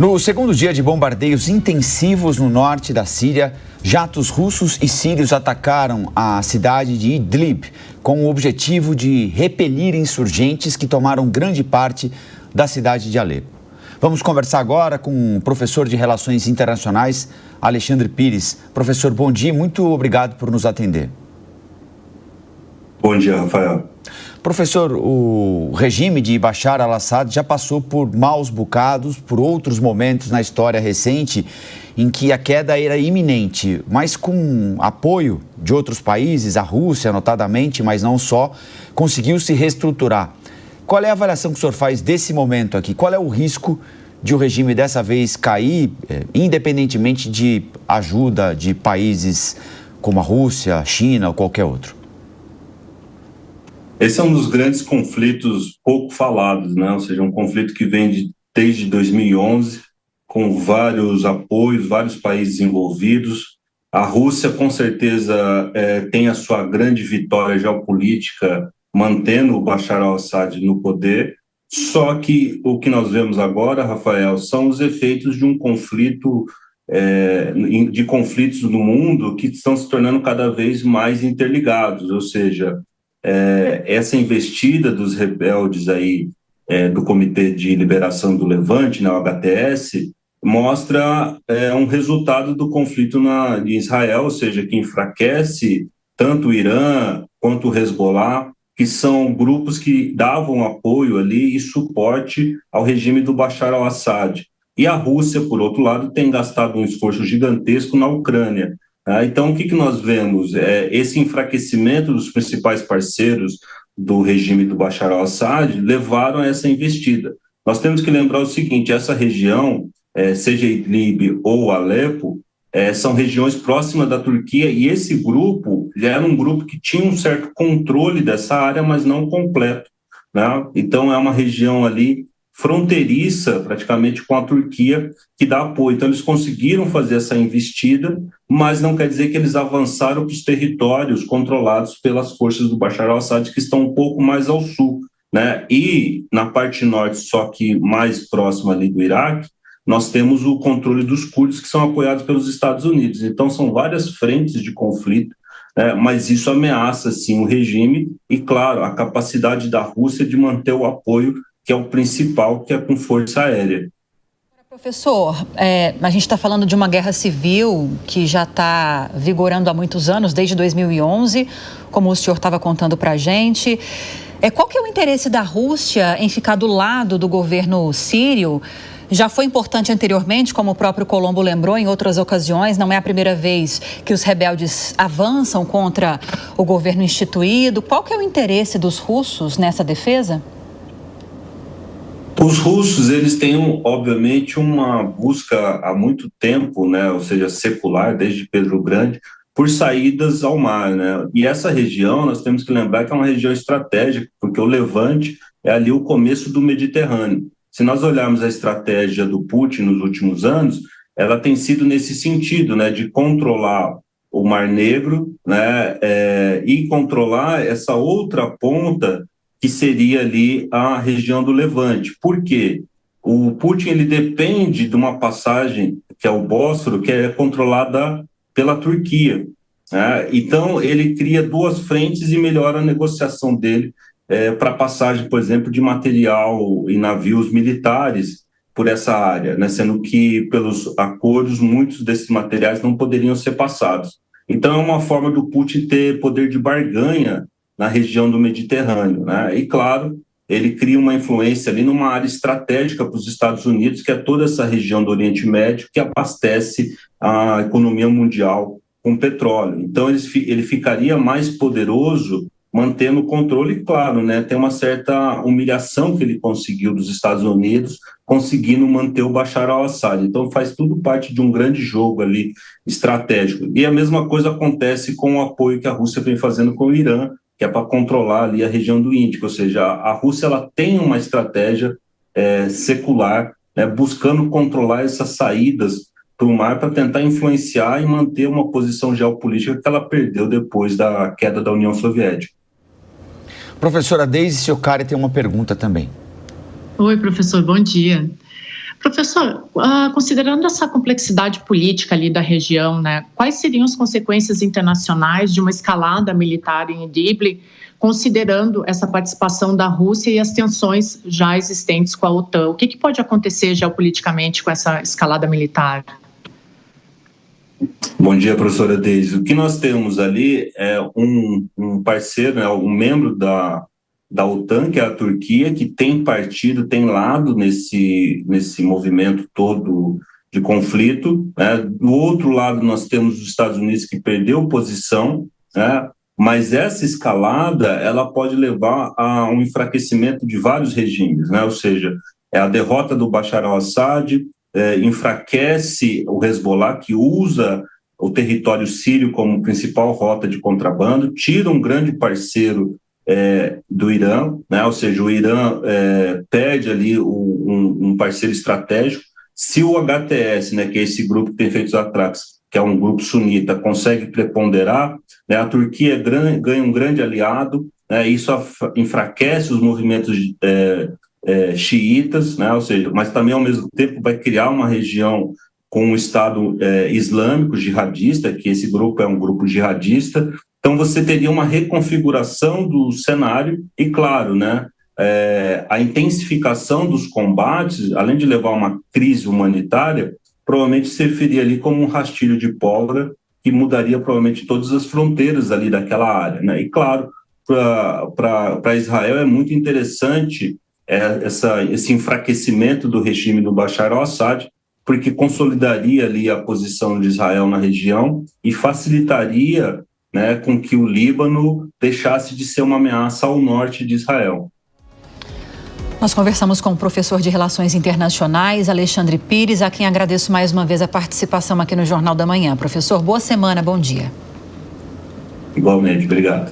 No segundo dia de bombardeios intensivos no norte da Síria, jatos russos e sírios atacaram a cidade de Idlib com o objetivo de repelir insurgentes que tomaram grande parte da cidade de Alepo. Vamos conversar agora com o professor de Relações Internacionais, Alexandre Pires. Professor, bom dia e muito obrigado por nos atender. Bom dia, Rafael. Professor, o regime de Bashar al-Assad já passou por maus bocados, por outros momentos na história recente em que a queda era iminente, mas com apoio de outros países, a Rússia notadamente, mas não só, conseguiu se reestruturar. Qual é a avaliação que o senhor faz desse momento aqui? Qual é o risco de o regime dessa vez cair, independentemente de ajuda de países como a Rússia, a China ou qualquer outro? Esse é um dos grandes conflitos pouco falados, né? Ou seja, um conflito que vem desde 2011, com vários apoios, vários países envolvidos. A Rússia, com certeza, tem a sua grande vitória geopolítica, mantendo o Bashar al-Assad no poder. Só que o que nós vemos agora, Rafael, são os efeitos de um conflito, de conflitos no mundo que estão se tornando cada vez mais interligados, ou seja, essa investida dos rebeldes aí, do Comitê de Liberação do Levante, né, o HTS, mostra um resultado do conflito em Israel, ou seja, que enfraquece tanto o Irã quanto o Hezbollah, que são grupos que davam apoio ali e suporte ao regime do Bashar al-Assad. E a Rússia, por outro lado, tem gastado um esforço gigantesco na Ucrânia. Então, o que nós vemos? Esse enfraquecimento dos principais parceiros do regime do Bashar al-Assad levaram a essa investida. Nós temos que lembrar o seguinte, essa região, seja Idlib ou Alepo, são regiões próximas da Turquia e esse grupo era um grupo que tinha um certo controle dessa área, mas não completo, né? Então, é uma região ali fronteiriça praticamente com a Turquia, que dá apoio. Então, eles conseguiram fazer essa investida, mas não quer dizer que eles avançaram para os territórios controlados pelas forças do Bashar al-Assad, que estão um pouco mais ao sul, né? E na parte norte, só que mais próxima ali do Iraque, nós temos o controle dos curdos, que são apoiados pelos Estados Unidos. Então, são várias frentes de conflito, mas isso ameaça, sim, o regime e, claro, a capacidade da Rússia de manter o apoio, que é o principal, que é com força aérea. Professor, a gente está falando de uma guerra civil que já está vigorando há muitos anos, desde 2011, como o senhor estava contando para a gente. Qual que é o interesse da Rússia em ficar do lado do governo sírio? Já foi importante anteriormente, como o próprio Colombo lembrou em outras ocasiões, não é a primeira vez que os rebeldes avançam contra o governo instituído. Qual que é o interesse dos russos nessa defesa? Os russos, eles têm, obviamente, uma busca há muito tempo, né, ou seja, secular, desde Pedro o Grande, por saídas ao mar, né? E essa região, nós temos que lembrar que é uma região estratégica, porque o Levante é ali o começo do Mediterrâneo. Se nós olharmos a estratégia do Putin nos últimos anos, ela tem sido nesse sentido, né, de controlar o Mar Negro, né, e controlar essa outra ponta que seria ali a região do Levante. Por quê? O Putin ele depende de uma passagem, que é o Bósforo, que é controlada pela Turquia, né? Então, ele cria duas frentes e melhora a negociação dele para passagem, por exemplo, de material e navios militares por essa área, né? Sendo que, pelos acordos, muitos desses materiais não poderiam ser passados. Então, é uma forma do Putin ter poder de barganha na região do Mediterrâneo, né? E, claro, ele cria uma influência ali numa área estratégica para os Estados Unidos, que é toda essa região do Oriente Médio, que abastece a economia mundial com petróleo. Então, ele ficaria mais poderoso mantendo o controle, e, claro, né, tem uma certa humilhação que ele conseguiu dos Estados Unidos, conseguindo manter o Bashar al-Assad. Então, faz tudo parte de um grande jogo ali estratégico. E a mesma coisa acontece com o apoio que a Rússia vem fazendo com o Irã, que é para controlar ali a região do Índico, ou seja, a Rússia ela tem uma estratégia secular, né, buscando controlar essas saídas para o mar para tentar influenciar e manter uma posição geopolítica que ela perdeu depois da queda da União Soviética. Professora Deise Ciocari tem uma pergunta também. Oi, professor, bom dia. Professor, considerando essa complexidade política ali da região, né, quais seriam as consequências internacionais de uma escalada militar em Idlib, considerando essa participação da Rússia e as tensões já existentes com a OTAN? O que pode acontecer geopoliticamente com essa escalada militar? Bom dia, professora Deise. O que nós temos ali é um parceiro, né, um membro da OTAN, que é a Turquia, que tem partido, tem lado nesse movimento todo de conflito, né? Do outro lado, nós temos os Estados Unidos, que perdeu posição, né? Mas essa escalada, ela pode levar a um enfraquecimento de vários regimes, né? Ou seja, a derrota do Bashar al-Assad enfraquece o Hezbollah, que usa o território sírio como principal rota de contrabando, tira um grande parceiro do Irã, né? Ou seja, o Irã perde ali um parceiro estratégico. Se o HTS, né, que é esse grupo que tem feito os ataques, que é um grupo sunita, consegue preponderar, né, a Turquia ganha um grande aliado, né? Isso enfraquece os movimentos xiitas, né? Ou seja, mas também ao mesmo tempo vai criar uma região com um Estado islâmico jihadista, que esse grupo é um grupo jihadista. Então, você teria uma reconfiguração do cenário e, claro, né, a intensificação dos combates, além de levar a uma crise humanitária, provavelmente serviria ali como um rastilho de pólvora que mudaria provavelmente todas as fronteiras ali daquela área, né? E, claro, para Israel é muito interessante esse enfraquecimento do regime do Bashar al-Assad, porque consolidaria ali a posição de Israel na região e facilitaria, né, com que o Líbano deixasse de ser uma ameaça ao norte de Israel. Nós conversamos com o professor de Relações Internacionais, Alexandre Pires, a quem agradeço mais uma vez a participação aqui no Jornal da Manhã. Professor, boa semana, bom dia. Igualmente, obrigado.